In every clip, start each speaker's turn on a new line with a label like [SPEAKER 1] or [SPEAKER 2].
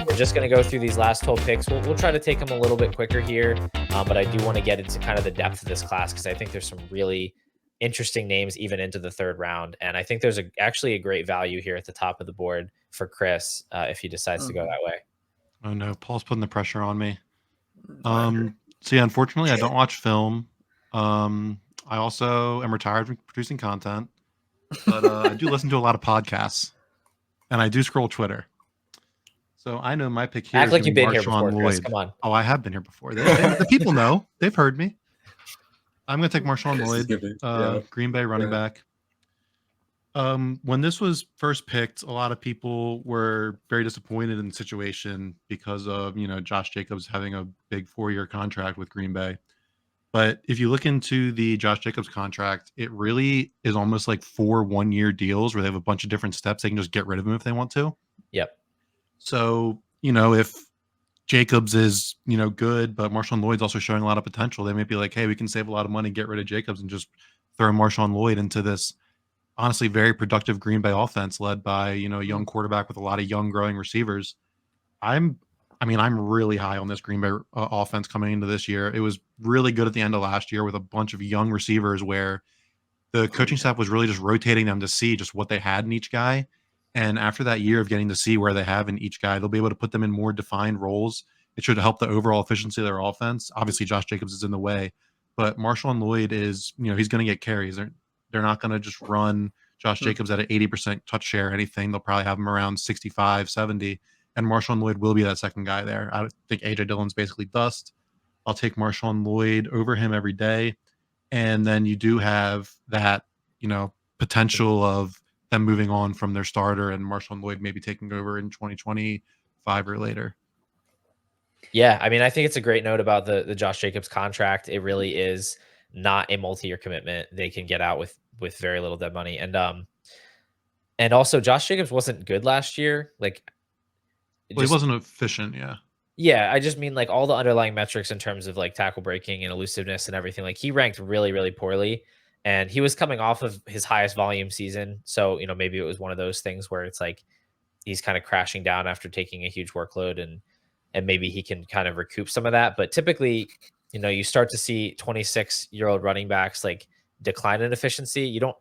[SPEAKER 1] We're just going to go through these last 12 picks. We'll try to take them a little bit quicker here, but I do want to get into kind of the depth of this class because I think there's some really interesting names even into the third round. And I think there's actually a great value here at the top of the board for Chris if he decides to go that way.
[SPEAKER 2] Oh no, Paul's putting the pressure on me. So yeah, unfortunately, I don't watch film. I also am retired from producing content, but I do listen to a lot of podcasts, and I do scroll Twitter. So I know my pick here
[SPEAKER 1] Act
[SPEAKER 2] is
[SPEAKER 1] like
[SPEAKER 2] going to
[SPEAKER 1] you've
[SPEAKER 2] be
[SPEAKER 1] been here
[SPEAKER 2] Marshawn
[SPEAKER 1] before, Chris.
[SPEAKER 2] Lloyd.
[SPEAKER 1] Come on.
[SPEAKER 2] Oh, I have been here before. The people know. They've heard me. I'm going to take Marshawn Lloyd, Green Bay running back. When this was first picked, a lot of people were very disappointed in the situation because of, Josh Jacobs having a big 4-year contract with Green Bay. But if you look into the Josh Jacobs contract, it really is almost like 4 1-year deals where they have a bunch of different steps. They can just get rid of him if they want to.
[SPEAKER 1] Yep.
[SPEAKER 2] So, if Jacobs is, good, but Marshawn Lloyd's also showing a lot of potential, they might be like, hey, we can save a lot of money, get rid of Jacobs, and just throw Marshawn Lloyd into this honestly very productive Green Bay offense led by, a young quarterback with a lot of young growing receivers. I'm really high on this Green Bay offense coming into this year. It was really good at the end of last year with a bunch of young receivers where the coaching staff was really just rotating them to see just what they had in each guy. And after that year of getting to see where they have in each guy, they'll be able to put them in more defined roles. It should help the overall efficiency of their offense. Obviously, Josh Jacobs is in the way, but Marshawn Lloyd is, he's going to get carries. They're not going to just run Josh Jacobs at an 80% touch share or anything. They'll probably have him around 65, 70. And Marshawn Lloyd will be that second guy there. I think A.J. Dillon's basically dust. I'll take Marshawn Lloyd over him every day. And then you do have that, potential of them moving on from their starter and Marshawn Lloyd maybe taking over in 2025 or later.
[SPEAKER 1] Yeah, I think it's a great note about the Josh Jacobs contract. It really is not a multi-year commitment. They can get out with very little dead money. And also Josh Jacobs wasn't good last year.
[SPEAKER 2] He wasn't efficient, yeah.
[SPEAKER 1] Yeah, I just mean like all the underlying metrics in terms of like tackle breaking and elusiveness and everything. Like he ranked really, really poorly. And he was coming off of his highest volume season. So, maybe it was one of those things where it's like he's kind of crashing down after taking a huge workload and maybe he can kind of recoup some of that. But typically, you start to see 26-year-old running backs like decline in efficiency. You don't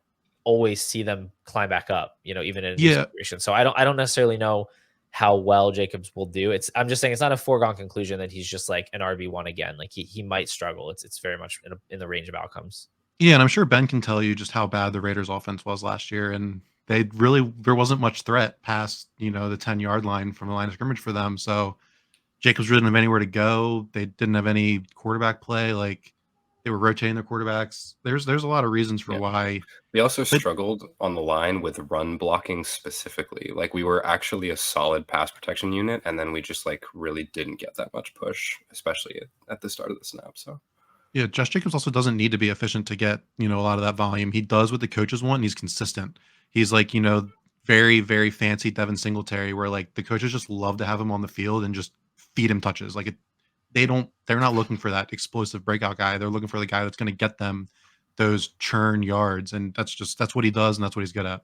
[SPEAKER 1] always see them climb back up, even in a new situation. So I don't necessarily know how well Jacobs will do. I'm just saying it's not a foregone conclusion that he's just like an RB1 again. Like he might struggle. It's very much in the range of outcomes.
[SPEAKER 2] Yeah, and I'm sure Ben can tell you just how bad the Raiders offense was last year. And there wasn't much threat past, the 10-yard line from the line of scrimmage for them. So Jacobs didn't have anywhere to go. They didn't have any quarterback play. Like they were rotating their quarterbacks. There's a lot of reasons for why.
[SPEAKER 3] We also struggled on the line with run blocking specifically. Like we were actually a solid pass protection unit, and then we just like really didn't get that much push, especially at the start of the snap. So
[SPEAKER 2] yeah, Josh Jacobs also doesn't need to be efficient to get, a lot of that volume. He does what the coaches want, and he's consistent. He's like, very, very fancy Devin Singletary, where like the coaches just love to have him on the field and just feed him touches. Like they're not looking for that explosive breakout guy. They're looking for the guy that's going to get them those churn yards. And that's what he does. And that's what he's good at.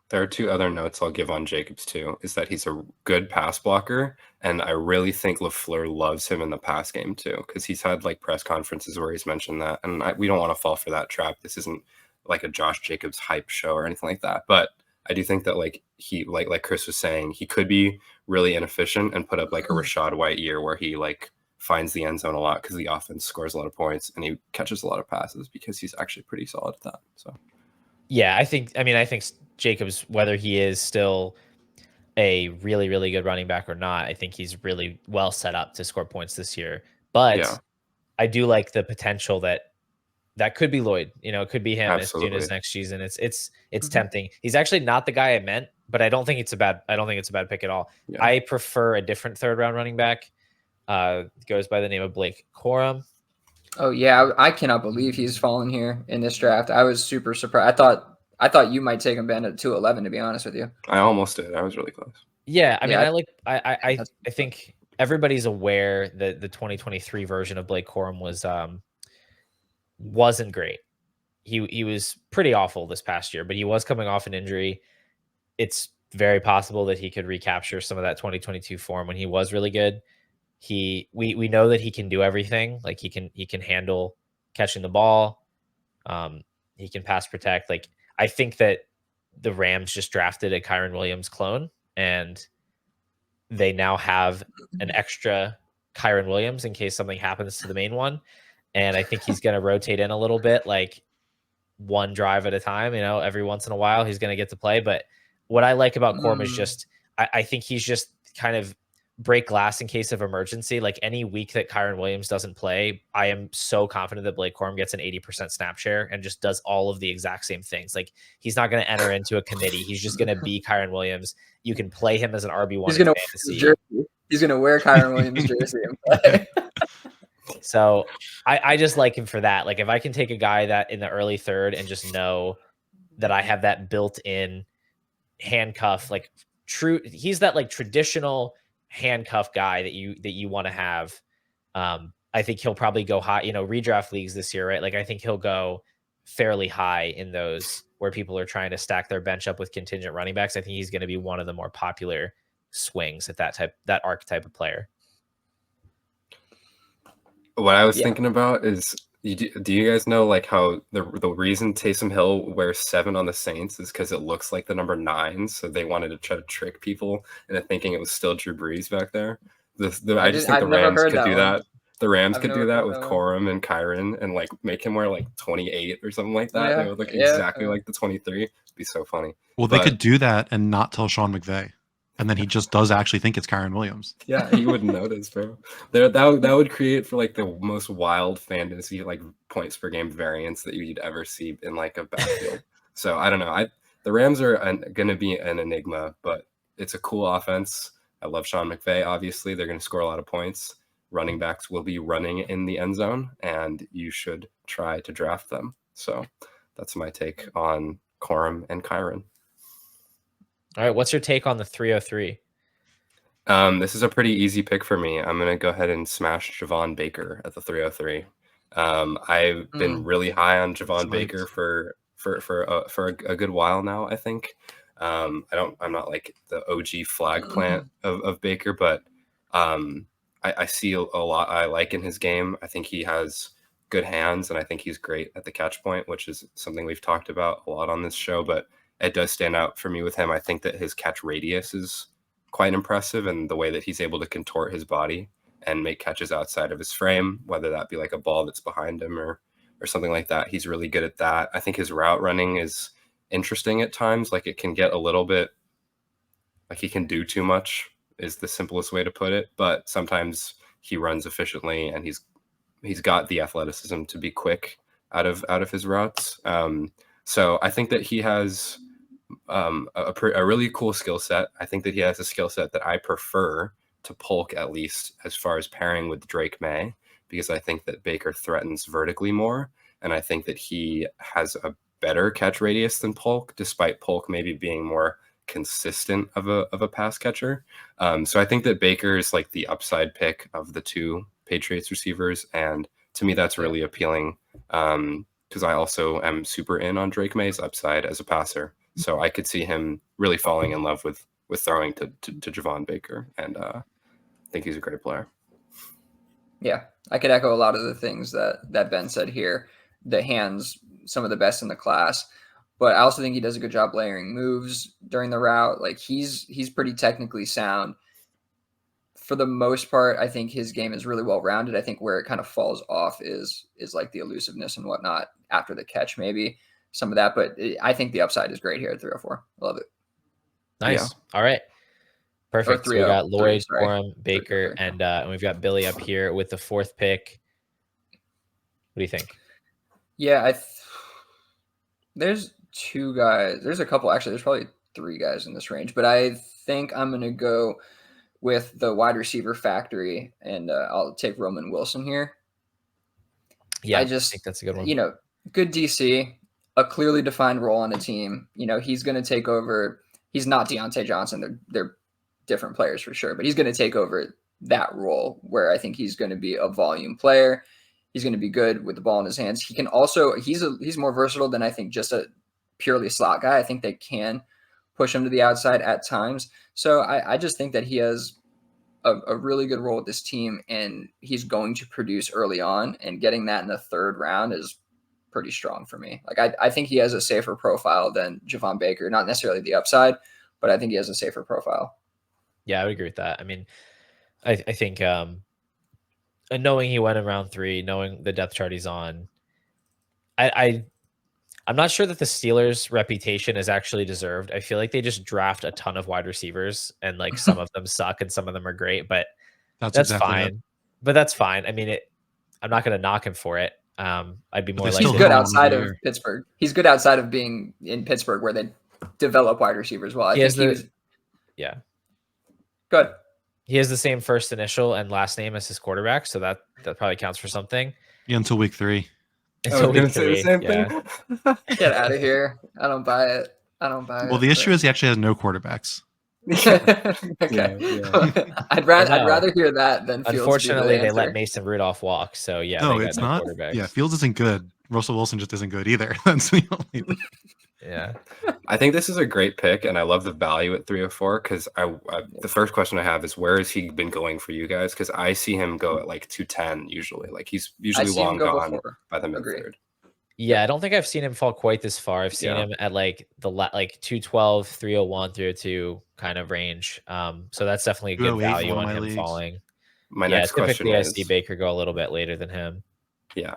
[SPEAKER 3] There are 2 other notes I'll give on Jacobs too, is that he's a good pass blocker. And I really think LaFleur loves him in the pass game too, because he's had like press conferences where he's mentioned that. And we don't want to fall for that trap. This isn't like a Josh Jacobs hype show or anything like that. But I do think that like he, like Chris was saying, he could be really inefficient and put up like a Rachaad White year where he like finds the end zone a lot because the offense scores a lot of points and he catches a lot of passes because he's actually pretty solid at that. So
[SPEAKER 1] yeah, I think Jacobs, whether he is still a really, really good running back or not, I think he's really well set up to score points this year. But I do like the potential that could be Lloyd. It could be him as soon as next season. It's tempting. He's actually not the guy I meant, but I don't think it's a bad pick at all. Yeah. I prefer a different 3rd round running back. Goes by the name of Blake Corum.
[SPEAKER 4] Oh yeah, I cannot believe he's fallen here in this draft. I was super surprised. I thought you might take him, Ben, at 211. To be honest with you,
[SPEAKER 3] I almost did. I was really close.
[SPEAKER 1] Yeah, I think everybody's aware that the 2023 version of Blake Corum wasn't great. He was pretty awful this past year, but he was coming off an injury. It's very possible that he could recapture some of that 2022 form when he was really good. We know that he can do everything. Like he can handle catching the ball. He can pass protect. Like I think that the Rams just drafted a Kyron Williams clone, and they now have an extra Kyron Williams in case something happens to the main one. And I think he's going to rotate in a little bit, like one drive at a time. Every once in a while he's going to get to play. But what I like about Corum is just I think he's just kind of break glass in case of emergency. Like any week that Kyron Williams doesn't play, I am so confident that Blake Corum gets an 80% snap share and just does all of the exact same things. Like he's not going to enter into a committee. He's just going to be Kyron Williams. You can play him as an RB1
[SPEAKER 4] He's going
[SPEAKER 1] in fantasy.
[SPEAKER 4] He's going to wear Kyron Williams' jersey and play.
[SPEAKER 1] So I just like him for that. Like if I can take a guy that in the early third and just know that I have that built-in handcuff, like he's that like traditional handcuff guy that you want to have. I think he'll probably go high, redraft leagues this year, right? Like I think he'll go fairly high in those where people are trying to stack their bench up with contingent running backs. I think he's going to be one of the more popular swings at that archetype of player.
[SPEAKER 3] What I was thinking about is, do you guys know like how the reason Taysom Hill wears 7 on the Saints is because it looks like the number 9, so they wanted to try to trick people into thinking it was still Drew Brees back there. I just think the Rams could do that. The Rams could do that with Corum and Kyron and like make him wear like 28 or something like that. It would look exactly like the 23. It'd be so funny.
[SPEAKER 2] Well, they could do that and not tell Sean McVay. And then he just does actually think it's Kyron Williams.
[SPEAKER 3] Yeah, he wouldn't notice, bro. That would create for like the most wild fantasy like points per game variance that you'd ever see in like a backfield. So I don't know. The Rams are going to be an enigma, but it's a cool offense. I love Sean McVay. Obviously, they're going to score a lot of points. Running backs will be running in the end zone, and you should try to draft them. So that's my take on Corum and Kyron.
[SPEAKER 1] All right, what's your take on the 303?
[SPEAKER 3] This is a pretty easy pick for me. I'm going to go ahead and smash Javon Baker at the 303. I've been really high on Javon Baker for a good while now, I think. I'm not like the OG flag plant of Baker, but I see a lot I like in his game. I think he has good hands, and I think he's great at the catch point, which is something we've talked about a lot on this show, but it does stand out for me with him. I think that his catch radius is quite impressive, and the way that he's able to contort his body and make catches outside of his frame, whether that be like a ball that's behind him or something like that. He's really good at that. I think his route running is interesting at times. Like it can get a little bit like he can do too much is the simplest way to put it. But sometimes he runs efficiently, and he's got the athleticism to be quick out of his routes. So I think that he has a really cool skill set. I think that he has a skill set that I prefer to Polk, at least as far as pairing with Drake May, because I think that Baker threatens vertically more, and I think that he has a better catch radius than Polk, despite Polk maybe being more consistent of a pass catcher. So I think that Baker is like the upside pick of the two Patriots receivers, and to me that's really appealing because I also am super in on Drake May's upside as a passer. So I could see him really falling in love with throwing to Javon Baker, and I think he's a great player.
[SPEAKER 4] Yeah, I could echo a lot of the things that Ben said here. The hands, some of the best in the class, but I also think he does a good job layering moves during the route. Like he's pretty technically sound. For the most part, I think his game is really well rounded. I think where it kind of falls off is like the elusiveness and whatnot after the catch, maybe some of that. But I think the upside is great here at 304. Love it.
[SPEAKER 1] Nice.
[SPEAKER 4] Yeah.
[SPEAKER 1] All right. Perfect. So we got Lloyd, Corum, Baker,
[SPEAKER 4] 3.
[SPEAKER 1] And we've got Billy up here with the 4th pick. What do you think?
[SPEAKER 4] Yeah, there's 2 guys. There's a couple. Actually, there's probably 3 guys in this range. But I think I'm going to go with the wide receiver factory, and I'll take Roman Wilson here.
[SPEAKER 1] Yeah, I think that's a good one.
[SPEAKER 4] Good DC, a clearly defined role on the team. He's going to take over. He's not Deontay Johnson. They're different players for sure, but he's going to take over that role where I think he's going to be a volume player. He's going to be good with the ball in his hands. He can also, he's more versatile than I think just a purely slot guy. I think they can push him to the outside at times. So I just think that he has a really good role with this team, and he's going to produce early on, and getting that in the third round is pretty strong for me. Like I think he has a safer profile than Javon Baker, not necessarily the upside, but I think he has a safer profile.
[SPEAKER 1] Yeah, I would agree with that. I mean, I think and knowing he went in round 3, knowing the depth chart he's on, I'm not sure that the Steelers' reputation is actually deserved. I feel like they just draft a ton of wide receivers, and like some of them suck and some of them are great, but that's
[SPEAKER 2] exactly
[SPEAKER 1] fine.
[SPEAKER 2] it.
[SPEAKER 1] But that's fine. I mean, I'm not going to knock him for it. I'd be
[SPEAKER 2] But
[SPEAKER 1] more
[SPEAKER 2] they
[SPEAKER 1] like
[SPEAKER 4] He's
[SPEAKER 2] still
[SPEAKER 4] good
[SPEAKER 2] hit on him
[SPEAKER 4] outside
[SPEAKER 2] every
[SPEAKER 4] of
[SPEAKER 2] year.
[SPEAKER 4] Pittsburgh. He's good outside of being in Pittsburgh, where they develop wide receivers well. I
[SPEAKER 1] He
[SPEAKER 4] think
[SPEAKER 1] has
[SPEAKER 4] he
[SPEAKER 1] the-
[SPEAKER 4] was
[SPEAKER 1] yeah.
[SPEAKER 4] good.
[SPEAKER 1] He has the same first initial and last name as his quarterback, so that probably counts for something.
[SPEAKER 2] Yeah, until week 3.
[SPEAKER 3] I
[SPEAKER 1] Until
[SPEAKER 3] was gonna
[SPEAKER 1] week
[SPEAKER 3] say the
[SPEAKER 1] 3,
[SPEAKER 3] same
[SPEAKER 1] yeah.
[SPEAKER 3] thing.
[SPEAKER 4] Get out of here. I don't buy it. I don't buy it.
[SPEAKER 2] Well, the issue is he actually has no quarterbacks.
[SPEAKER 4] Okay.
[SPEAKER 3] Yeah.
[SPEAKER 4] I'd
[SPEAKER 1] No.
[SPEAKER 4] rather hear that than Fields. be the
[SPEAKER 1] Unfortunately, they let
[SPEAKER 4] answer.
[SPEAKER 1] Mason Rudolph walk, so yeah,
[SPEAKER 2] No,
[SPEAKER 1] they got
[SPEAKER 2] it's
[SPEAKER 1] no
[SPEAKER 2] not.
[SPEAKER 1] quarterbacks.
[SPEAKER 2] Yeah, Fields isn't good. Russell Wilson just isn't good either. That's the only thing.
[SPEAKER 1] Yeah.
[SPEAKER 3] I think this is a great pick, and I love the value at 304 because the first question I have is where has he been going for you guys? Because I see him go at like 210 usually. Like he's
[SPEAKER 4] I
[SPEAKER 3] usually
[SPEAKER 4] see him
[SPEAKER 3] long
[SPEAKER 4] go
[SPEAKER 3] gone
[SPEAKER 4] before.
[SPEAKER 3] by the mid
[SPEAKER 4] Agree.
[SPEAKER 3] third.
[SPEAKER 1] Yeah, I don't think I've seen him fall quite this far. I've seen
[SPEAKER 3] Yeah.
[SPEAKER 1] him at like like 212, 301, 302 kind of range. So that's definitely a good
[SPEAKER 2] 208 in
[SPEAKER 1] value
[SPEAKER 2] one of
[SPEAKER 1] on
[SPEAKER 2] my
[SPEAKER 1] him
[SPEAKER 2] leagues.
[SPEAKER 1] falling.
[SPEAKER 3] My
[SPEAKER 1] Yeah,
[SPEAKER 3] next question
[SPEAKER 1] typically I
[SPEAKER 3] is,
[SPEAKER 1] see Baker go a little bit later than him.
[SPEAKER 3] yeah,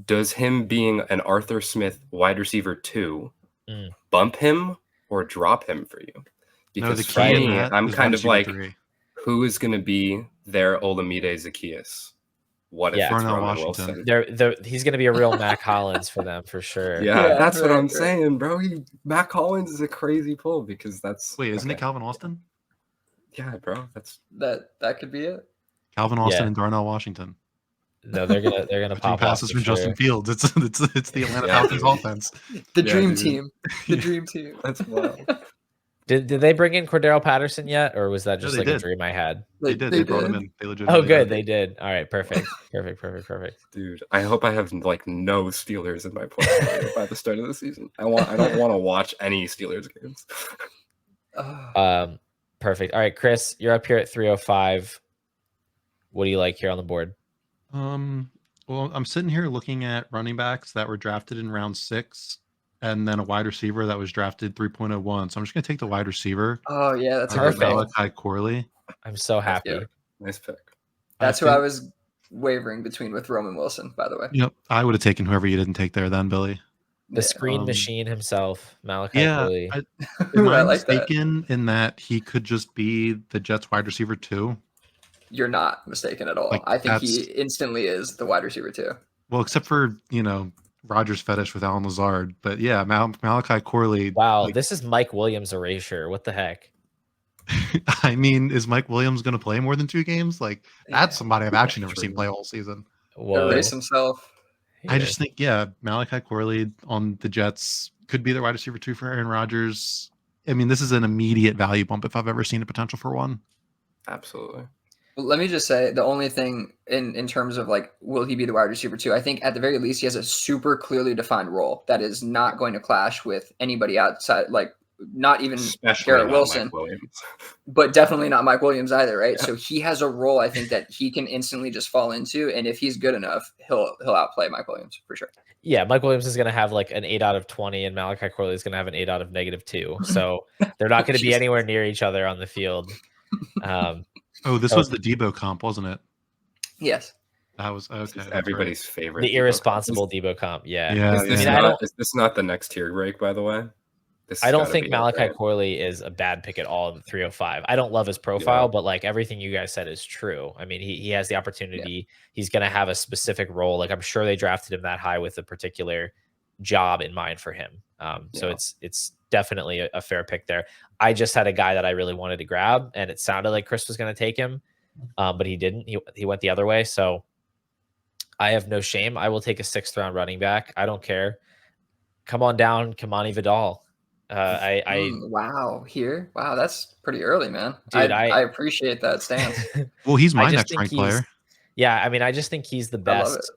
[SPEAKER 3] does him being an Arthur Smith wide receiver 2
[SPEAKER 1] Mm.
[SPEAKER 3] bump him or drop him for you?
[SPEAKER 2] No,
[SPEAKER 3] Because
[SPEAKER 2] the
[SPEAKER 3] for
[SPEAKER 2] key in
[SPEAKER 3] me,
[SPEAKER 2] that
[SPEAKER 3] I'm
[SPEAKER 2] is
[SPEAKER 3] kind
[SPEAKER 2] wide
[SPEAKER 3] of
[SPEAKER 2] receiver
[SPEAKER 3] like,
[SPEAKER 2] 3.
[SPEAKER 3] who is going to be their Olamide Zacchaeus? What if
[SPEAKER 1] Yeah.
[SPEAKER 3] it's
[SPEAKER 2] Darnell
[SPEAKER 3] Roman
[SPEAKER 2] Washington.
[SPEAKER 3] Wilson?
[SPEAKER 1] He's going to be a real Mac Hollins for them for sure.
[SPEAKER 3] Yeah,
[SPEAKER 4] Yeah,
[SPEAKER 3] that's what
[SPEAKER 4] right,
[SPEAKER 3] I'm
[SPEAKER 4] right.
[SPEAKER 3] saying, bro. Mac Hollins is a crazy pull because that's
[SPEAKER 2] Wait, isn't it
[SPEAKER 3] okay.
[SPEAKER 2] Calvin Austin?
[SPEAKER 3] Yeah, bro. That's
[SPEAKER 4] That could be it.
[SPEAKER 2] Calvin Austin
[SPEAKER 1] Yeah.
[SPEAKER 2] and Darnell Washington.
[SPEAKER 1] No, they're gonna
[SPEAKER 2] Between
[SPEAKER 1] pop off
[SPEAKER 2] passes
[SPEAKER 1] for
[SPEAKER 2] from Justin
[SPEAKER 1] sure.
[SPEAKER 2] Fields. It's the Atlanta
[SPEAKER 3] Yeah,
[SPEAKER 2] Falcons
[SPEAKER 3] dude.
[SPEAKER 2] offense.
[SPEAKER 4] The
[SPEAKER 3] Yeah,
[SPEAKER 4] dream
[SPEAKER 3] dude.
[SPEAKER 4] team. The dream team.
[SPEAKER 3] That's wild.
[SPEAKER 1] Did they bring in Cordero Patterson yet, or was that just
[SPEAKER 2] they
[SPEAKER 1] like a
[SPEAKER 2] did.
[SPEAKER 1] dream I had?
[SPEAKER 2] They did. They brought him in. They legitimately
[SPEAKER 1] Oh, good,
[SPEAKER 2] did.
[SPEAKER 1] they did. All right, perfect.
[SPEAKER 3] Dude, I hope I have like no Steelers in my portfolio by the start of the season. I don't want to watch any Steelers games.
[SPEAKER 1] Perfect. All right, Chris, you're up here at 305. What do you like here on the board?
[SPEAKER 2] Well, I'm sitting here looking at running backs that were drafted in round 6, and then a wide receiver that was drafted 3.01. So I'm just gonna take the wide receiver.
[SPEAKER 4] Oh yeah, that's a
[SPEAKER 1] Perfect.
[SPEAKER 4] good call.
[SPEAKER 2] Malachi Corley.
[SPEAKER 1] I'm so happy.
[SPEAKER 4] Yeah.
[SPEAKER 3] Nice pick.
[SPEAKER 4] That's who I was wavering between with Roman Wilson, by the way.
[SPEAKER 2] Yep, I would have taken whoever you didn't take there, then Billy.
[SPEAKER 1] The screen
[SPEAKER 2] Um,
[SPEAKER 1] machine himself, Malachi
[SPEAKER 2] Yeah,
[SPEAKER 1] Corley.
[SPEAKER 2] am
[SPEAKER 4] Ooh,
[SPEAKER 2] I
[SPEAKER 4] I like that.
[SPEAKER 2] mistaken in that he could just be the Jets wide receiver too?
[SPEAKER 4] You're not mistaken at all.
[SPEAKER 2] Like,
[SPEAKER 4] I think he
[SPEAKER 2] that's-
[SPEAKER 4] instantly is the wide receiver too.
[SPEAKER 2] Well, except for Rogers fetish with Alan Lazard, but yeah, Malachi Corley.
[SPEAKER 1] Wow,
[SPEAKER 2] like,
[SPEAKER 1] this is Mike Williams erasure. What the heck?
[SPEAKER 2] I mean, is Mike Williams going to play more than 2 games? Like, that's somebody I've actually never seen
[SPEAKER 3] True.
[SPEAKER 2] play all season.
[SPEAKER 1] Whoa.
[SPEAKER 4] Erase himself.
[SPEAKER 2] I just think, Malachi Corley on the Jets could be the wide receiver 2 for Aaron Rodgers. I mean, this is an immediate value bump if I've ever seen a potential for one.
[SPEAKER 3] Absolutely.
[SPEAKER 4] Well, let me just say the only thing in terms of like, will he be the wide receiver too? I think at the very least he has a super clearly defined role that is not going to clash with anybody outside, like not even
[SPEAKER 3] Especially
[SPEAKER 4] Garrett
[SPEAKER 3] not
[SPEAKER 4] Wilson,
[SPEAKER 3] Mike Williams.
[SPEAKER 4] but definitely not Mike Williams either, right?
[SPEAKER 3] Yeah.
[SPEAKER 4] So he has a role I think that he can instantly just fall into, and if he's good enough, he'll outplay Mike Williams for sure.
[SPEAKER 1] Yeah, Mike Williams is going to have like an 8 out of 20, and Malachi Corley is going to have an 8 out of -2. So they're not going to be
[SPEAKER 4] Jeez.
[SPEAKER 1] anywhere near each other on the field.
[SPEAKER 2] Oh, this
[SPEAKER 1] Oh.
[SPEAKER 2] was the Debo comp, wasn't it?
[SPEAKER 4] Yes.
[SPEAKER 2] That was okay.
[SPEAKER 3] This is
[SPEAKER 2] that's
[SPEAKER 3] everybody's favorite.
[SPEAKER 1] The
[SPEAKER 3] Debo
[SPEAKER 1] irresponsible Debo comp. Yeah.
[SPEAKER 2] Yeah,
[SPEAKER 3] Is this,
[SPEAKER 1] I mean,
[SPEAKER 3] is this not the next tier break, by the way? This
[SPEAKER 1] I
[SPEAKER 3] has
[SPEAKER 1] don't
[SPEAKER 3] gotta
[SPEAKER 1] think
[SPEAKER 3] be it,
[SPEAKER 1] Malachi
[SPEAKER 3] right?
[SPEAKER 1] Corley is a bad pick at all in 305. I don't love his profile, but like everything you guys said is true. I mean, he has the opportunity. He's going to have a specific role. Like I'm sure they drafted him that high with a particular job in mind for him. So it's definitely a fair pick there. I just had a guy that I really wanted to grab, and it sounded like Chris was going to take him, but he didn't. He went the other way. So I have no shame. I will take a 6th round running back. I don't care. Come on down, Kamani Vidal.
[SPEAKER 4] Wow, that's pretty early, man.
[SPEAKER 1] Dude,
[SPEAKER 4] I appreciate that stance.
[SPEAKER 2] Well, he's
[SPEAKER 1] I
[SPEAKER 2] my
[SPEAKER 1] just
[SPEAKER 2] next
[SPEAKER 1] think
[SPEAKER 2] ranked
[SPEAKER 1] he's-
[SPEAKER 2] player.
[SPEAKER 1] Yeah, I mean, I just think he's the
[SPEAKER 4] I love
[SPEAKER 1] best.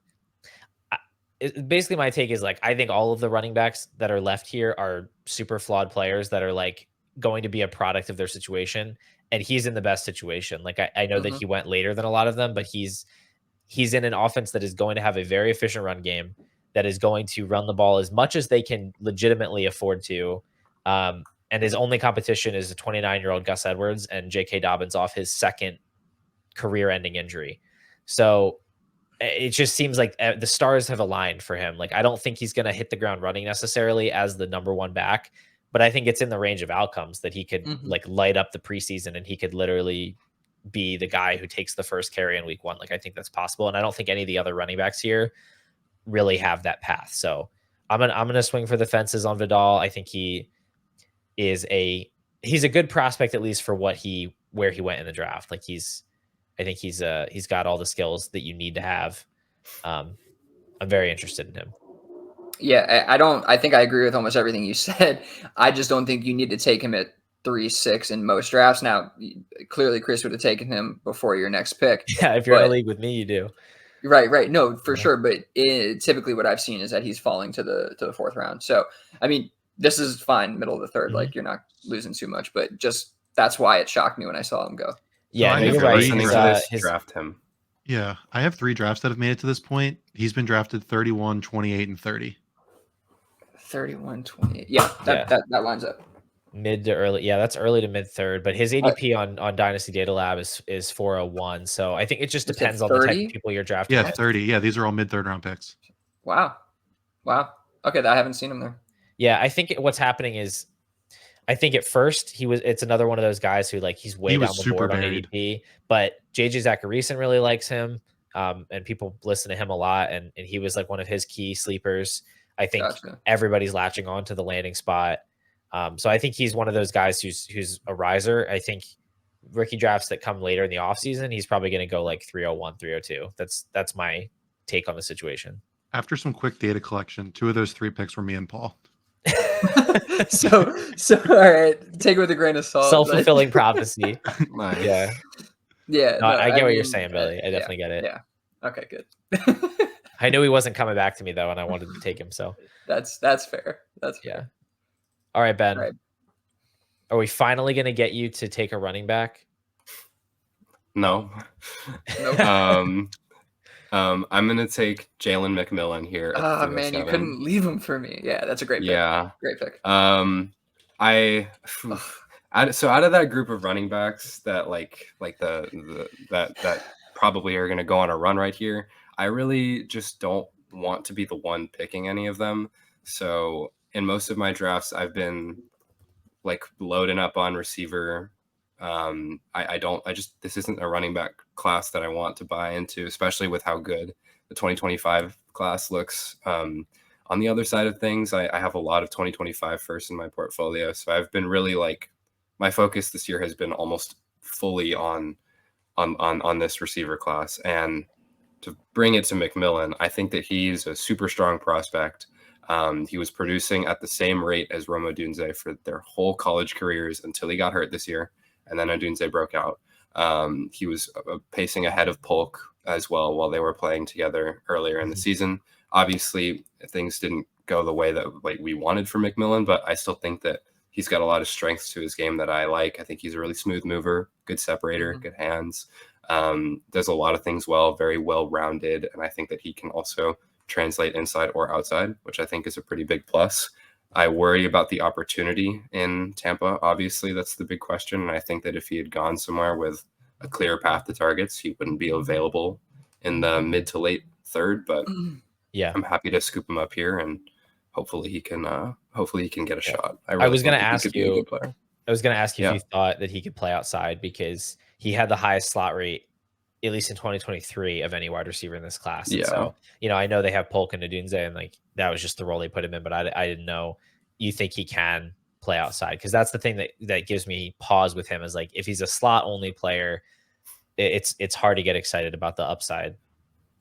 [SPEAKER 1] Basically, my take is like I think all of the running backs that are left here are super flawed players that are like going to be a product of their situation, and he's in the best situation. Like I know that he went later than a lot of them, but he's in an offense that is going to have a very efficient run game, that is going to run the ball as much as they can legitimately afford to. And his only competition is a 29-year-old Gus Edwards and J.K. Dobbins off his second career-ending injury. So it just seems like the stars have aligned for him. Like, I don't think he's going to hit the ground running necessarily as the number one back, but I think it's in the range of outcomes that he could like light up the preseason, and he could literally be the guy who takes the first carry in week 1. Like, I think that's possible. And I don't think any of the other running backs here really have that path. So I'm going to swing for the fences on Vidal. I think he's a good prospect, at least for where he went in the draft. Like, I think he's got all the skills that you need to have. I'm very interested in him.
[SPEAKER 4] Yeah, I think I agree with almost everything you said. I just don't think you need to take him at 3-6 in most drafts. Now, clearly Chris would have taken him before your next pick.
[SPEAKER 1] Yeah, if you're in a league with me, you do.
[SPEAKER 4] Right. No, for sure. But typically what I've seen is that he's falling to the fourth round. So, I mean, this is fine, middle of the third. Like, you're not losing too much, but just that's why it shocked me when I saw him go.
[SPEAKER 1] Yeah,
[SPEAKER 2] No,
[SPEAKER 1] you're
[SPEAKER 3] If you're
[SPEAKER 1] right.
[SPEAKER 3] listening to this, draft him.
[SPEAKER 2] Yeah, I have 3 drafts that have made it to this point. He's been drafted 31, 28, and 30.
[SPEAKER 4] 31, 28. Yeah, that lines up.
[SPEAKER 1] Mid to early. Yeah, that's early to mid third. But his ADP on Dynasty Data Lab is 401. So I think it just depends on the type of people you're drafting.
[SPEAKER 2] Yeah, 30. Yeah, these are all mid third round picks.
[SPEAKER 4] Wow. Okay, I haven't seen him there.
[SPEAKER 1] Yeah, I think what's happening is, I think at first it's another one of those guys who, like, he's way down the board on ADP, but JJ Zacharyson really likes him. And people listen to him a lot, and he was like one of his key sleepers. I think everybody's latching on to the landing spot. So I think he's one of those guys who's a riser. I think rookie drafts that come later in the offseason, he's probably going to go like 301, 302. That's my take on the situation.
[SPEAKER 2] After some quick data collection, 2 of those 3 picks were me and Paul.
[SPEAKER 4] so all right, take it with a grain of salt.
[SPEAKER 1] Self-fulfilling prophecy.
[SPEAKER 3] Nice.
[SPEAKER 1] Yeah. No, I get what you're saying, Billy. I definitely get it.
[SPEAKER 4] Yeah. Okay, good.
[SPEAKER 1] I knew he wasn't coming back to me though, and I wanted to take him. So
[SPEAKER 4] that's fair. That's fair.
[SPEAKER 1] Yeah. All right, Ben.
[SPEAKER 4] All right.
[SPEAKER 1] Are we finally going to get you to take a running back?
[SPEAKER 3] No.
[SPEAKER 4] Nope.
[SPEAKER 3] I'm gonna take Jalen McMillan here.
[SPEAKER 4] Oh man, you couldn't leave him for me. Yeah, that's a great pick.
[SPEAKER 3] Yeah,
[SPEAKER 4] great pick.
[SPEAKER 3] So out of that group of running backs that that probably are gonna go on a run right here, I really just don't want to be the one picking any of them. So in most of my drafts, I've been like loading up on receiver. This isn't a running back class that I want to buy into, especially with how good the 2025 class looks. On the other side of things, I have a lot of 2025 first in my portfolio. So I've been really my focus this year has been almost fully on this receiver class. And to bring it to McMillan, I think that he's a super strong prospect. He was producing at the same rate as Rome Odunze for their whole college careers until he got hurt this year. And then Odunze broke out. He was pacing ahead of Polk as well while they were playing together earlier in the season. Obviously, things didn't go the way that we wanted for McMillan, but I still think that he's got a lot of strengths to his game that I like. I think he's a really smooth mover, good separator, good hands. Does a lot of things well, very well-rounded, and I think that he can also translate inside or outside, which I think is a pretty big plus. I worry about the opportunity in Tampa. Obviously, that's the big question. And I think that if he had gone somewhere with a clear path to targets, he wouldn't be available in the mid to late third. But yeah, I'm happy to scoop him up here, and hopefully he can get a shot.
[SPEAKER 1] I was going to ask you if you thought that he could play outside, because he had the highest slot rate, at least in 2023, of any wide receiver in this class. Yeah. And so, I know they have Polk and Odunze, and that was just the role they put him in, but I didn't know you think he can play outside, because that's the thing that gives me pause with him, is if he's a slot only player, it's hard to get excited about the upside.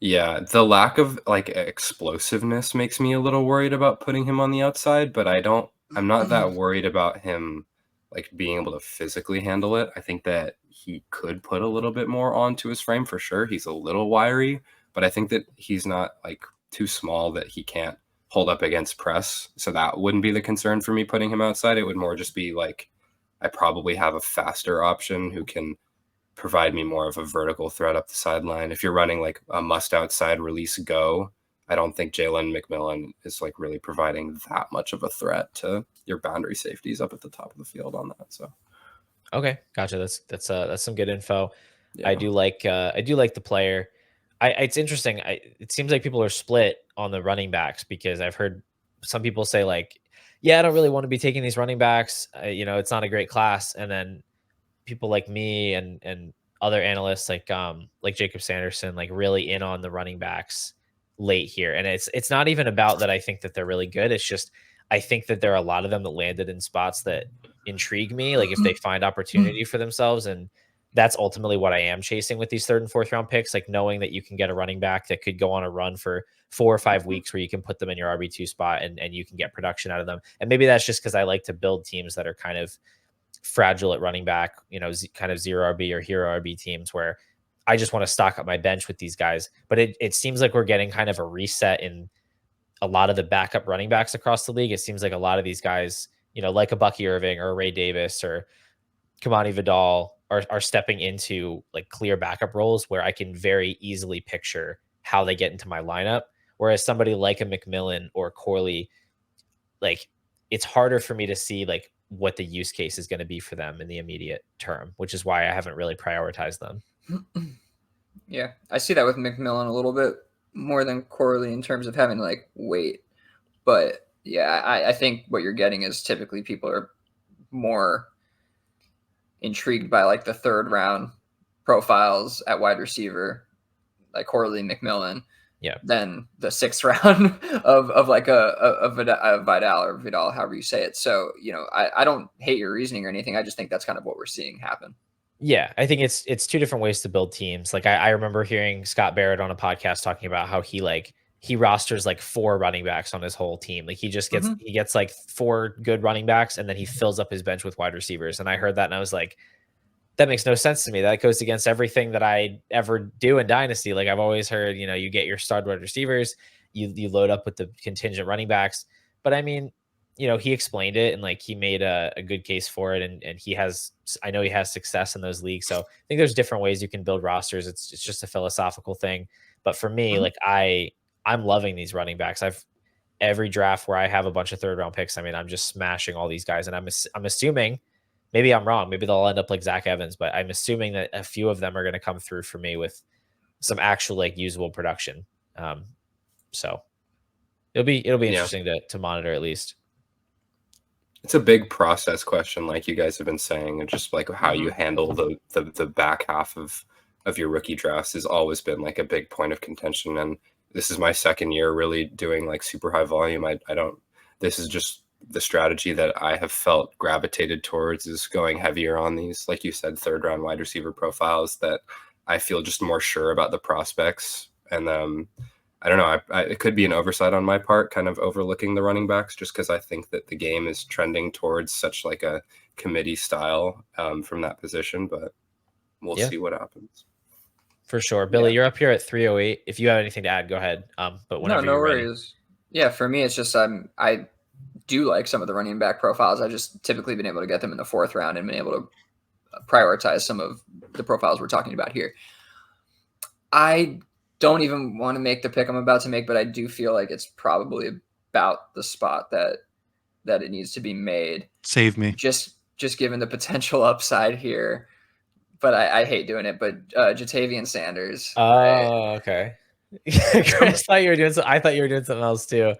[SPEAKER 3] Yeah, the lack of explosiveness makes me a little worried about putting him on the outside, but I'm not that worried about him being able to physically handle it. I think that he could put a little bit more onto his frame for sure. He's a little wiry, but I think that he's not too small that he can't hold up against press. So that wouldn't be the concern for me putting him outside. It would more just be I probably have a faster option who can provide me more of a vertical threat up the sideline. If you're running like a must outside release go, I don't think Jalen McMillan is like really providing that much of a threat to your boundary safeties up at the top of the field on that. So
[SPEAKER 1] Okay, gotcha. That's some good info.
[SPEAKER 3] yeah.
[SPEAKER 1] I do like the player. It's interesting. It seems like people are split on the running backs because I've heard some people say like, yeah, I don't really want to be taking these running backs. It's not a great class. And then people like me and other analysts like Jacob Sanderson like really in on the running backs late here. And it's not even about that I think that they're really good. It's just I think that there are a lot of them that landed in spots that intrigue me, like if they find opportunity for themselves. And that's ultimately what I am chasing with these third and fourth round picks, like knowing that you can get a running back that could go on a run for 4 or 5 weeks where you can put them in your RB2 spot and you can get production out of them. And maybe that's just because I like to build teams that are kind of fragile at running back, kind of zero RB or hero RB teams where I just want to stock up my bench with these guys. But it seems like we're getting kind of a reset in a lot of the backup running backs across the league. It seems like a lot of these guys, like a Bucky Irving or a Ray Davis or Kamani Vidal are stepping into like clear backup roles where I can very easily picture how they get into my lineup. Whereas somebody like a McMillan or Corley, like it's harder for me to see like what the use case is going to be for them in the immediate term, which is why I haven't really prioritized them.
[SPEAKER 4] Yeah, I see that with McMillan a little bit more than Corley in terms of having like weight. But yeah, I think what you're getting is typically people are more intrigued by like the third round profiles at wide receiver, like Corley, McMillan, than the sixth round of like a Vidal or Vidal, however you say it. So, I don't hate your reasoning or anything. I just think that's kind of what we're seeing happen.
[SPEAKER 1] Yeah, I think it's two different ways to build teams. Like I remember hearing Scott Barrett on a podcast talking about how he rosters like 4 running backs on his whole team. Like he just gets like 4 good running backs and then he fills up his bench with wide receivers. And I heard that and I was like, that makes no sense to me. That goes against everything that I ever do in Dynasty. Like I've always heard, you get your stud wide receivers, you load up with the contingent running backs. But I mean, he explained it and like he made a good case for it. And I know he has success in those leagues. So I think there's different ways you can build rosters. It's just a philosophical thing. But for me, like I'm loving these running backs. Every draft where I have a bunch of third round picks, I mean, I'm just smashing all these guys. And I'm assuming, maybe I'm wrong, maybe they'll end up like Zach Evans, but I'm assuming that a few of them are going to come through for me with some actual like usable production. So it'll be interesting to monitor at least.
[SPEAKER 3] It's a big process question, like you guys have been saying, and just like how you handle the back half of your rookie drafts has always been like a big point of contention. And this is my second year really doing like super high volume. This is just the strategy that I have felt gravitated towards, is going heavier on these, like you said, third round wide receiver profiles that I feel just more sure about the prospects. And I don't know, it could be an oversight on my part, kind of overlooking the running backs, just because I think that the game is trending towards such like a committee style from that position, but we'll see what happens.
[SPEAKER 1] For sure. Billy, you're up here at 308. If you have anything to add, go ahead. But whenever
[SPEAKER 4] no
[SPEAKER 1] you're
[SPEAKER 4] worries. Ready. Yeah, for me, it's just I do like some of the running back profiles. I just typically been able to get them in the 4th round and been able to prioritize some of the profiles we're talking about here. I don't even want to make the pick I'm about to make, but I do feel like it's probably about the spot that it needs to be made.
[SPEAKER 2] Save me.
[SPEAKER 4] Just given the potential upside here. But I hate doing it. But Jatavian Sanders.
[SPEAKER 1] Oh, okay. Chris, I thought you were doing something else too.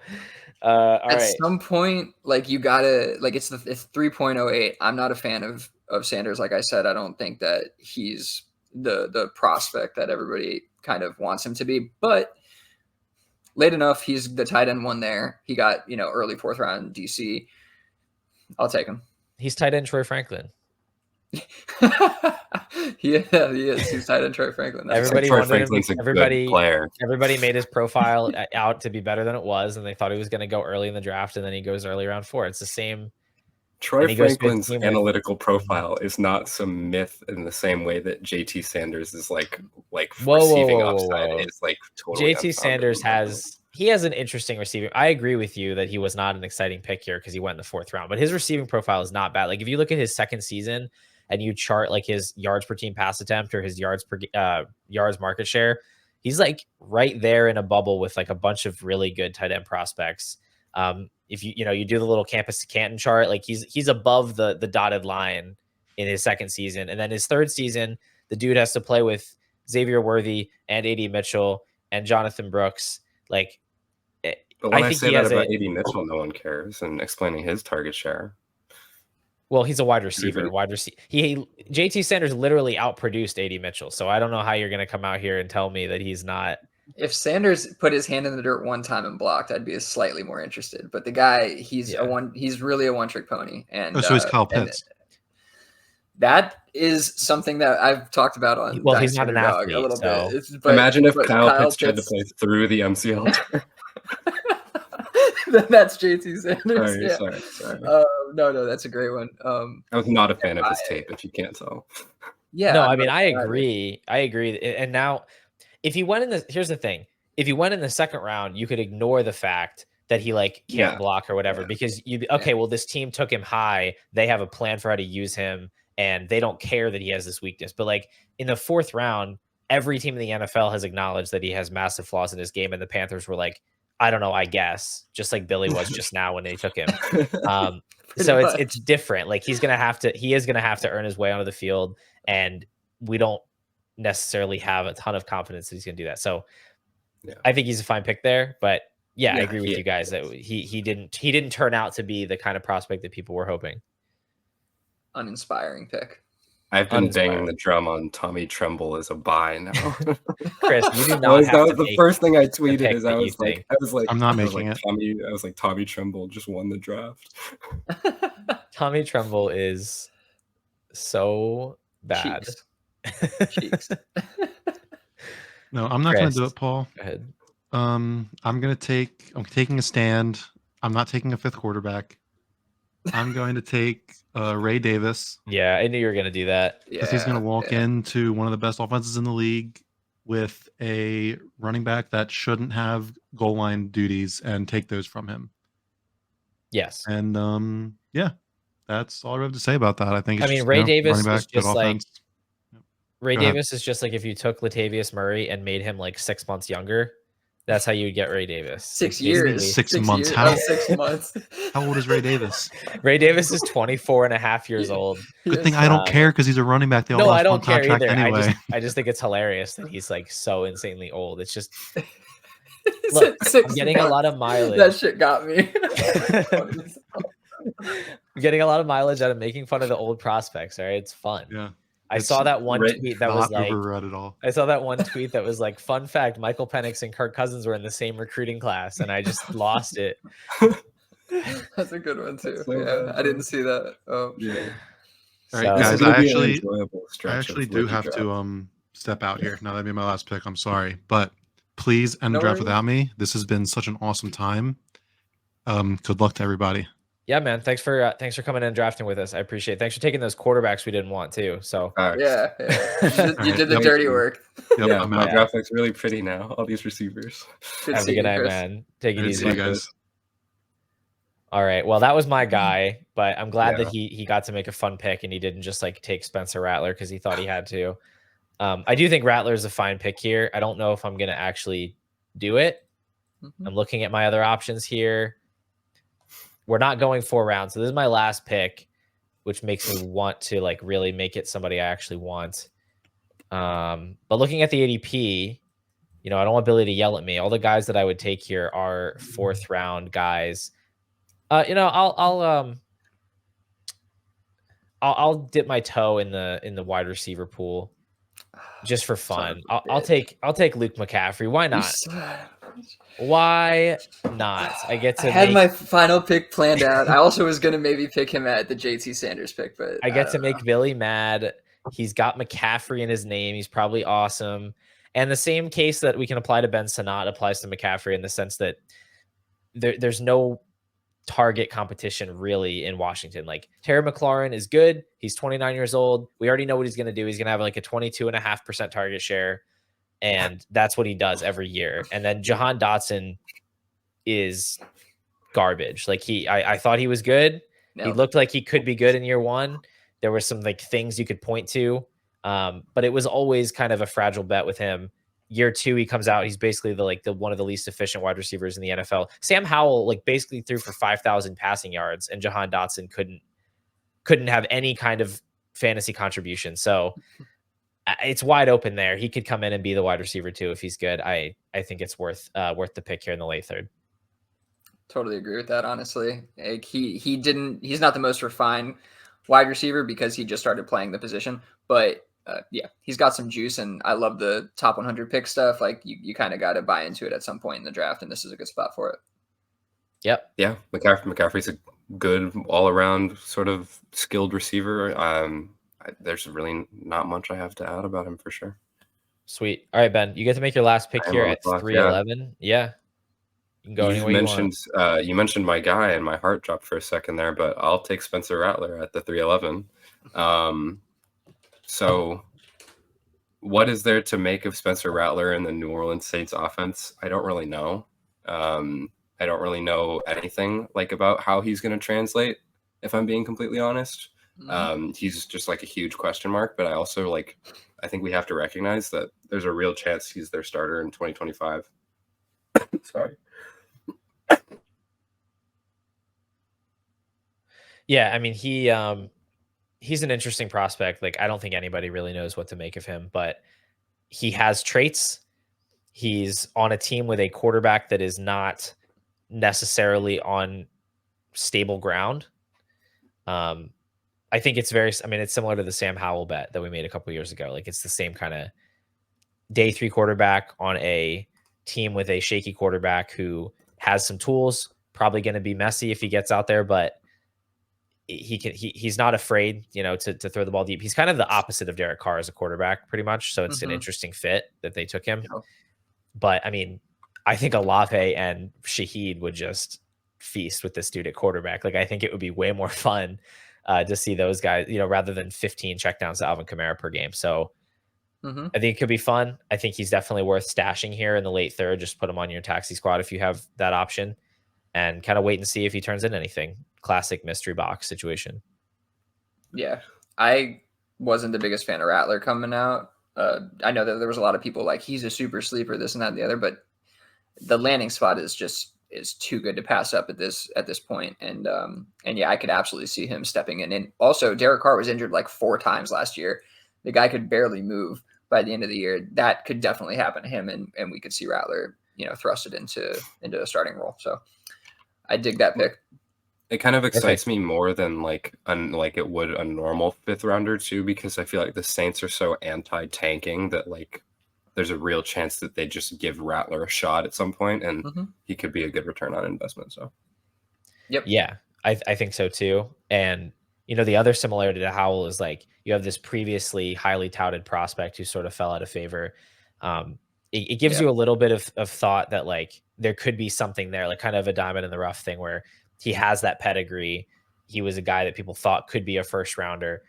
[SPEAKER 1] At
[SPEAKER 4] some point, like you gotta like it's 3.08. I'm not a fan of Sanders. Like I said, I don't think that he's the prospect that everybody kind of wants him to be. But late enough, he's the tight end one there. He got early 4th round DC. I'll take him.
[SPEAKER 1] He's tight end Troy Franklin.
[SPEAKER 4] He is. He's tight end Troy Franklin.
[SPEAKER 1] Everybody
[SPEAKER 3] Troy
[SPEAKER 1] wanted
[SPEAKER 3] Franklin's
[SPEAKER 1] him.
[SPEAKER 3] a good player.
[SPEAKER 1] Everybody made his profile out to be better than it was, and they thought he was going to go early in the draft, and then he goes early round 4. It's the same.
[SPEAKER 3] Troy Franklin's analytical profile is not some myth in the same way that JT Sanders is like receiving upside is like totally
[SPEAKER 1] JT Sanders he has an interesting receiving. I agree with you that he was not an exciting pick here because he went in the 4th round, but his receiving profile is not bad. Like if you look at his second season and you chart like his yards per team pass attempt or his yards market share, he's like right there in a bubble with like a bunch of really good tight end prospects. If you do the little campus to Canton chart, like he's above the dotted line in his second season, and then his 3rd season, the dude has to play with Xavier Worthy and AD Mitchell and Jonathan Brooks. Like,
[SPEAKER 3] But when I
[SPEAKER 1] think
[SPEAKER 3] say
[SPEAKER 1] he
[SPEAKER 3] that
[SPEAKER 1] has
[SPEAKER 3] about AD Mitchell, no one cares, and explaining his target share.
[SPEAKER 1] Well, he's a wide receiver. JT Sanders literally outproduced AD Mitchell. So I don't know how you're going to come out here and tell me that he's not.
[SPEAKER 4] If Sanders put his hand in the dirt one time and blocked, I'd be slightly more interested. But the guy, he's really a one-trick pony. And
[SPEAKER 2] so he's Kyle Pitts.
[SPEAKER 4] That is something that I've talked about on
[SPEAKER 1] Dynasty
[SPEAKER 4] he's not an athlete, a little bit. But,
[SPEAKER 3] imagine if Kyle Pitts tried to play through the MCL.
[SPEAKER 4] That's JT Sanders.
[SPEAKER 3] Sorry.
[SPEAKER 4] No, that's a great one.
[SPEAKER 3] I was not a fan of his tape, if you can't tell.
[SPEAKER 4] Yeah.
[SPEAKER 1] No, I mean, I agree. And now, if he went in here's the thing. If he went in the 2nd round, you could ignore the fact that he like can't block or whatever, because well, this team took him high. They have a plan for how to use him, and they don't care that he has this weakness. But like in the 4th round, every team in the NFL has acknowledged that he has massive flaws in his game, and the Panthers were like, I don't know, I guess, just like Billy was just now when they took him. So it's different. Like he is going to have to earn his way onto the field, and we don't necessarily have a ton of confidence that he's going to do that. So I think he's a fine pick there, but I agree with you guys that he didn't turn out to be the kind of prospect that people were hoping.
[SPEAKER 4] Uninspiring pick.
[SPEAKER 3] I've been banging the drum on Tommy Tremble as a buy now.
[SPEAKER 1] Chris, you do not
[SPEAKER 3] that was the first thing I tweeted. Is I was like,
[SPEAKER 2] I'm not making it.
[SPEAKER 3] I was like, Tommy Tremble just won the draft.
[SPEAKER 1] Tommy Tremble is so bad.
[SPEAKER 4] Cheeks.
[SPEAKER 2] No, I'm not going to do it, Paul.
[SPEAKER 1] Go ahead.
[SPEAKER 2] I'm taking a stand. I'm not taking a 5th quarterback. I'm going to take Ray Davis.
[SPEAKER 1] Yeah, I knew you were going to do that.
[SPEAKER 2] Because he's going to walk into one of the best offenses in the league with a running back that shouldn't have goal line duties and take those from him.
[SPEAKER 1] Yes.
[SPEAKER 2] And that's all I have to say about that. I think it's
[SPEAKER 1] Ray Davis
[SPEAKER 2] back,
[SPEAKER 1] is just like
[SPEAKER 2] offense.
[SPEAKER 1] Ray Davis is just like if you took Latavius Murray and made him like 6 months younger. That's how you would get Ray Davis.
[SPEAKER 4] 6 years.
[SPEAKER 2] 6 months.
[SPEAKER 4] How? 6 months.
[SPEAKER 2] How old is Ray Davis?
[SPEAKER 1] Ray Davis is 24 and a half years old.
[SPEAKER 2] Good thing I don't care because he's a running back.
[SPEAKER 1] No, I don't care either.
[SPEAKER 2] Anyway.
[SPEAKER 1] I just think it's hilarious that he's like so insanely old. It's just look, I'm getting a lot of mileage.
[SPEAKER 4] That shit got me.
[SPEAKER 1] I'm getting a lot of mileage out of making fun of the old prospects. All right, it's fun.
[SPEAKER 2] Yeah.
[SPEAKER 1] I saw that one tweet that was like,
[SPEAKER 2] at all.
[SPEAKER 1] I saw that one tweet that was like, fun fact, Michael Penix and Kirk Cousins were in the same recruiting class, and I just lost it.
[SPEAKER 4] That's a good one too. I didn't see that. Oh,
[SPEAKER 3] yeah.
[SPEAKER 2] All right, guys, I actually do have to step out here. Now that made my last pick. I'm sorry, but please end the draft without me. This has been such an awesome time. Good luck to everybody.
[SPEAKER 1] Yeah, man. Thanks for coming in and drafting with us. I appreciate it. Thanks for taking those quarterbacks we didn't want too. So
[SPEAKER 4] yeah. You did the dirty work.
[SPEAKER 3] Yep, my draft looks really pretty now. All these receivers.
[SPEAKER 1] Have a good night, man. Take it easy,
[SPEAKER 2] guys.
[SPEAKER 1] All right. Well, that was my guy, but I'm glad that he got to make a fun pick and he didn't just like take Spencer Rattler because he thought he had to. I do think Rattler is a fine pick here. I don't know if I'm gonna actually do it. I'm looking at my other options here. We're not going 4 rounds. So this is my last pick, which makes me want to like really make it somebody I actually want. But looking at the ADP, I don't want Billy to yell at me. All the guys that I would take here are 4th round guys. I'll dip my toe in the wide receiver pool just for fun. I'll take Luke McCaffrey. Why not? Why not? I had
[SPEAKER 4] my final pick planned out. I also was going to maybe pick him at the JT Sanders pick, but
[SPEAKER 1] I get to make Billy mad. He's got McCaffrey in his name. He's probably awesome. And the same case that we can apply to Ben Sinnott applies to McCaffrey in the sense that there's no target competition really in Washington. Like Terry McLaurin is good. He's 29 years old. We already know what he's going to do. He's going to have like a 22.5% target share. And that's what he does every year. And then Jahan Dotson is garbage. Like I thought he was good. He looked like he could be good in year one. There were some like things you could point to, but it was always kind of a fragile bet with him. Year two, he comes out. He's basically the one of the least efficient wide receivers in the NFL. Sam Howell like basically threw for 5,000 passing yards, and Jahan Dotson couldn't have any kind of fantasy contribution. So it's wide open there. He could come in and be the wide receiver too if he's good. I think it's worth the pick here in the late third.
[SPEAKER 4] Totally agree with that. Honestly, like he's not the most refined wide receiver because he just started playing the position, but yeah, he's got some juice, and I love the top 100 pick stuff. Like you kind of got to buy into it at some point in the draft, and this is a good spot for it.
[SPEAKER 1] Yep.
[SPEAKER 3] Yeah, McCaffrey's a good all around sort of skilled receiver. There's really not much I have to add about him for sure.
[SPEAKER 1] Sweet. All right, Ben, you get to make your last pick here at 311. Yeah. You can go anywhere you want.
[SPEAKER 3] You mentioned my guy, and my heart dropped for a second there, but I'll take Spencer Rattler at the 311. So what is there to make of Spencer Rattler in the New Orleans Saints offense? I don't really know. I don't really know anything like about how he's going to translate, if I'm being completely honest. He's just like a huge question mark, but I think we have to recognize that there's a real chance he's their starter in 2025. Sorry.
[SPEAKER 1] Yeah, I mean he's an interesting prospect. Like I don't think anybody really knows what to make of him, but he has traits. He's on a team with a quarterback that is not necessarily on stable ground. I think it's it's similar to the Sam Howell bet that we made a couple years ago. Like it's the same kind of day three quarterback on a team with a shaky quarterback who has some tools, probably going to be messy if he gets out there, but he's not afraid, to throw the ball deep. He's kind of the opposite of Derek Carr as a quarterback pretty much. So it's an interesting fit that they took him. Yeah. But I mean, I think Olave and Shaheed would just feast with this dude at quarterback. Like I think it would be way more fun to see those guys, rather than 15 checkdowns to Alvin Kamara per game. So I think it could be fun. I think he's definitely worth stashing here in the late third. Just put him on your taxi squad if you have that option, and kind of wait and see if he turns into anything. Classic mystery box situation.
[SPEAKER 4] Yeah, I wasn't the biggest fan of Rattler coming out. I know that there was a lot of people like he's a super sleeper, this and that and the other, but the landing spot is too good to pass up at this point. And yeah, I could absolutely see him stepping in. And also Derek Carr was injured like 4 times last year. The guy could barely move by the end of the year. That could definitely happen to him. And we could see Rattler, thrusted into a starting role. So I dig that pick.
[SPEAKER 3] It kind of excites me more than like it would a normal 5th rounder too, because I feel like the Saints are so anti-tanking that like there's a real chance that they just give Rattler a shot at some point, and he could be a good return on investment. So,
[SPEAKER 4] yep,
[SPEAKER 1] yeah, I think so too. And the other similarity to Howell is like you have this previously highly touted prospect who sort of fell out of favor. It gives you a little bit of thought that like there could be something there, like kind of a diamond in the rough thing where he has that pedigree. He was a guy that people thought could be a first rounder.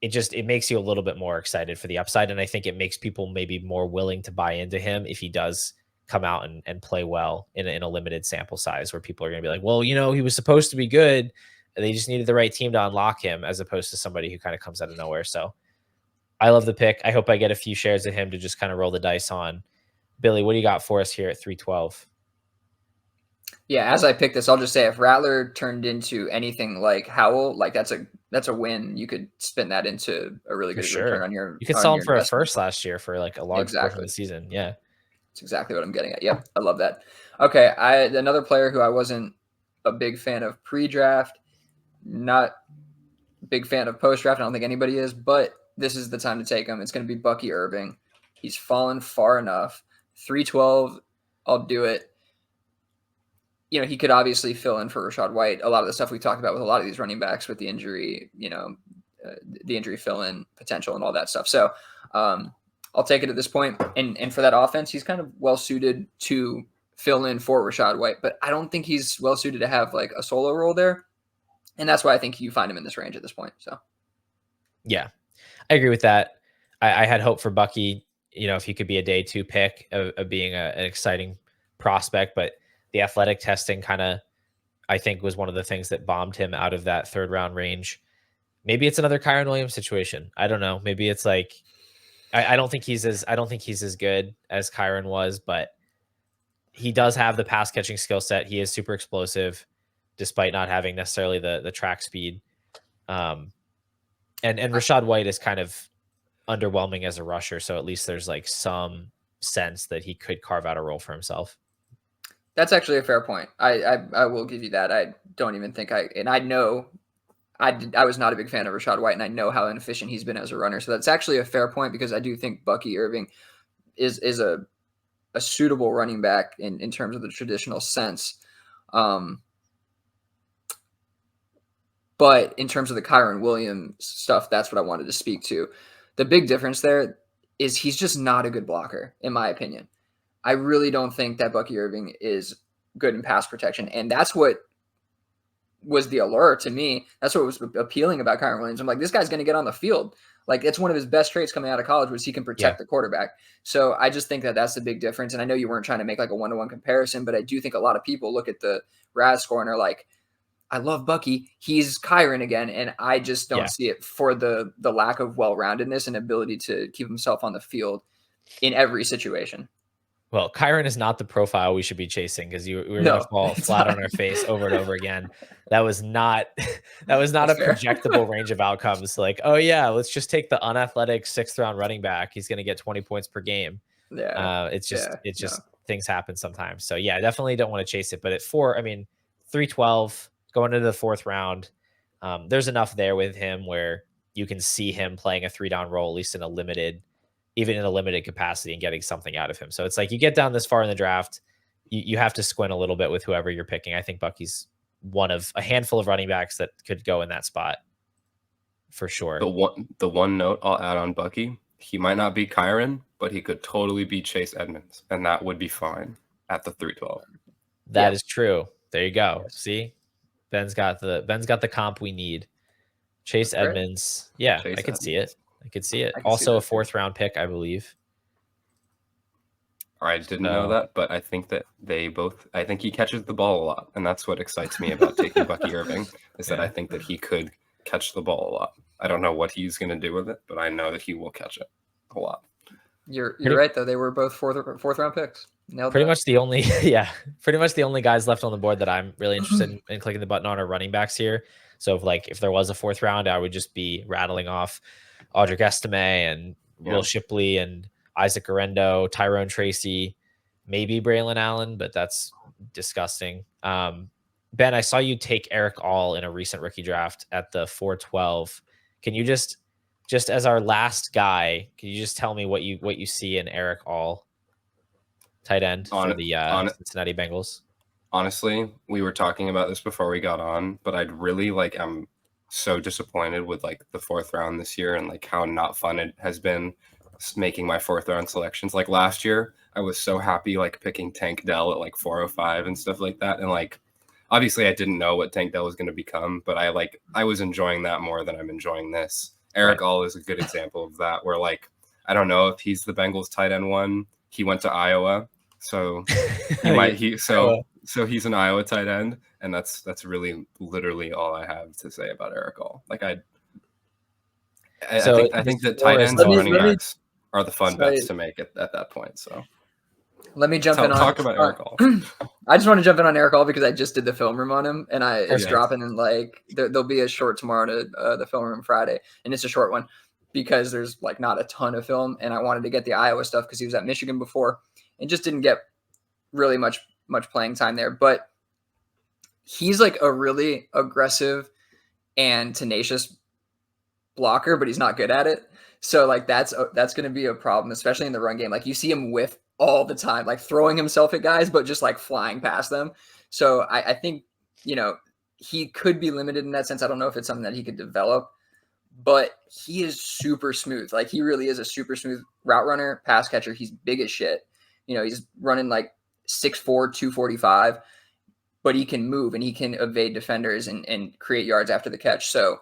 [SPEAKER 1] It makes you a little bit more excited for the upside. And I think it makes people maybe more willing to buy into him if he does come out and play well in a limited sample size, where people are going to be like, well, he was supposed to be good. And they just needed the right team to unlock him, as opposed to somebody who kind of comes out of nowhere. So I love the pick. I hope I get a few shares of him to just kind of roll the dice on. Billy, what do you got for us here at 312?
[SPEAKER 4] Yeah, as I pick this, I'll just say if Rattler turned into anything like Howell, like that's a win. You could spin that into a really good return on your.
[SPEAKER 1] You could sell him for a first last year for like a large portion of the season. Yeah,
[SPEAKER 4] that's exactly what I'm getting at. Yep, I love that. Okay, another player who I wasn't a big fan of pre-draft, not a big fan of post-draft. I don't think anybody is, but this is the time to take him. It's going to be Bucky Irving. He's fallen far enough. 312, I'll do it. He could obviously fill in for Rachaad White. A lot of the stuff we talked about with a lot of these running backs with the injury, the injury fill-in potential and all that stuff. So I'll take it at this point. And for that offense, he's kind of well-suited to fill in for Rachaad White, but I don't think he's well-suited to have like a solo role there. And that's why I think you find him in this range at this point. So,
[SPEAKER 1] yeah, I agree with that. I had hope for Bucky, if he could be a day 2 pick of being an exciting prospect, but the athletic testing kind of, I think, was one of the things that bombed him out of that 3rd round range. Maybe it's another Kyron Williams situation. I don't know. Maybe it's like, I don't think he's as good as Kyron was, but he does have the pass catching skill set. He is super explosive, despite not having necessarily the track speed. And Rachaad White is kind of underwhelming as a rusher, so at least there's like some sense that he could carve out a role for himself.
[SPEAKER 4] That's actually a fair point. I will give you that. I don't even think I know I was not a big fan of Rachaad White, and I know how inefficient he's been as a runner. So that's actually a fair point, because I do think Bucky Irving is a suitable running back in terms of the traditional sense. But in terms of the Kyron Williams stuff, that's what I wanted to speak to. The big difference there is he's just not a good blocker, in my opinion. I really don't think that Bucky Irving is good in pass protection. And that's what was the allure to me. That's what was appealing about Kyron Williams. I'm like, this guy's going to get on the field. Like, it's one of his best traits coming out of college was he can protect the quarterback. So I just think that that's the big difference. And I know you weren't trying to make like a one-to-one comparison, but I do think a lot of people look at the RAS score and are like, I love Bucky. He's Kyron again. And I just don't see it for the lack of well-roundedness and ability to keep himself on the field in every situation.
[SPEAKER 1] Well, Kyron is not the profile we should be chasing, because we were going to fall flat on our face over and over again. That was not a projectable range of outcomes. Like, oh yeah, let's just take the unathletic 6th round running back. He's going to get 20 points per game.
[SPEAKER 4] Yeah.
[SPEAKER 1] It's just things happen sometimes. So yeah, I definitely don't want to chase it. But at 312 going into the 4th round, there's enough there with him where you can see him playing a 3-down role, at least even in a limited capacity, and getting something out of him. So it's like, you get down this far in the draft, you have to squint a little bit with whoever you're picking. I think Bucky's one of a handful of running backs that could go in that spot for sure.
[SPEAKER 3] The one note I'll add on Bucky, he might not be Kyron, but he could totally be Chase Edmonds, and that would be fine at the 312.
[SPEAKER 1] That is true. There you go. See, Ben's got the comp we need. Chase Edmonds. Yeah, I could see it. I could see it. Also a 4th round pick, I believe.
[SPEAKER 3] I didn't know that, but I think that I think he catches the ball a lot. And that's what excites me about taking Bucky Irving, is that I think that he could catch the ball a lot. I don't know what he's going to do with it, but I know that he will catch it a lot.
[SPEAKER 4] You're right, though. They were both fourth round picks.
[SPEAKER 1] Pretty much the only guys left on the board that I'm really interested in clicking the button on are running backs here. So if there was a 4th round, I would just be rattling off Audric Estime and Will Shipley and Isaac Arendo, Tyrone Tracy, maybe Braylon Allen, but that's disgusting. Ben, I saw you take Eric All in a recent rookie draft at the 412. Can you just as our last guy, can you just tell me what you see in Eric All, tight end for the Cincinnati Bengals?
[SPEAKER 3] Honestly, we were talking about this before we got on, but I'm so disappointed with like the 4th round this year, and like how not fun it has been making my 4th round selections. Like last year, I was so happy like picking Tank Dell at like 405 and stuff like that. And like, obviously I didn't know what Tank Dell was going to become, but I was enjoying that more than I'm enjoying this. Eric All is a good example of that, where like, I don't know if he's the Bengals tight end 1. He went to Iowa, so so he's an Iowa tight end, and that's really literally all I have to say about Eric All. Like I think that tight ends and running backs are the fun bets to make at that point. So
[SPEAKER 4] let me jump in on
[SPEAKER 3] talk about Eric All.
[SPEAKER 4] I just want to jump in on Eric All because I just did the film room on him, and it's dropping in like there'll be a short tomorrow to the film room Friday, and it's a short one because there's like not a ton of film, and I wanted to get the Iowa stuff because he was at Michigan before and just didn't get really much playing time there. But he's like a really aggressive and tenacious blocker, but he's not good at it. So like that's going to be a problem, especially in the run game. Like you see him whiff all the time, like throwing himself at guys, but just like flying past them. So I think, he could be limited in that sense. I don't know if it's something that he could develop, but he is super smooth. Like he really is a super smooth route runner, pass catcher. He's big as shit. He's running like 6'4", 245, but he can move and he can evade defenders and create yards after the catch. So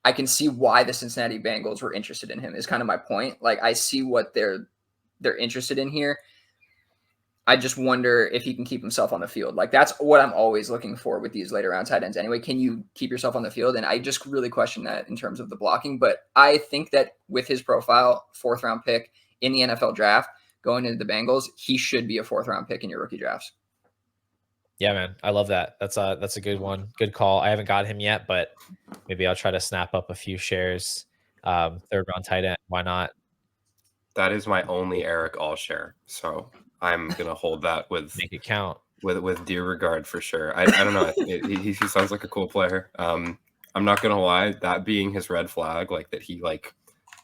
[SPEAKER 4] I can see why the Cincinnati Bengals were interested in him is kind of my point. Like I see what they're interested in here. I just wonder if he can keep himself on the field. Like that's what I'm always looking for with these later round tight ends. Anyway, can you keep yourself on the field? And I just really question that in terms of the blocking. But I think that with his profile, 4th round pick in the NFL draft, going into the Bengals, he should be a 4th round pick in your rookie drafts.
[SPEAKER 1] Yeah, man, I love that. That's a good one. Good call. I haven't got him yet, but maybe I'll try to snap up a few shares. 3rd round tight end. Why not?
[SPEAKER 3] That is my only Eric all share. So I'm gonna hold that with
[SPEAKER 1] Make it count.
[SPEAKER 3] with dear regard for sure. I don't know. He sounds like a cool player. I'm not gonna lie. That being his red flag, like that he like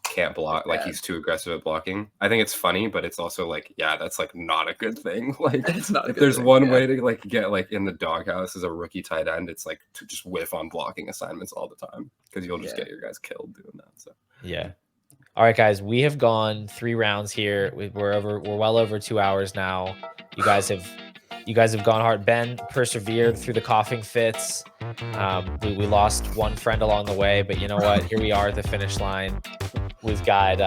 [SPEAKER 3] can't block, like he's too aggressive at blocking. I think it's funny, but it's also like, yeah, that's like not a good thing. Like
[SPEAKER 4] It's not a good
[SPEAKER 3] there's
[SPEAKER 4] thing,
[SPEAKER 3] one
[SPEAKER 4] yeah.
[SPEAKER 3] way to like get like in the doghouse as a rookie tight end. It's like to just whiff on blocking assignments all the time because you'll just get your guys killed doing that. So
[SPEAKER 1] Yeah. All right, guys, we have gone 3 rounds here. We're well over 2 hours now. You guys have gone hard. Ben persevered through the coughing fits. We lost one friend along the way, but you know what? Here we are at the finish line. We've got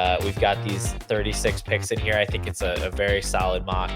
[SPEAKER 1] these 36 picks in here. I think it's a very solid mock.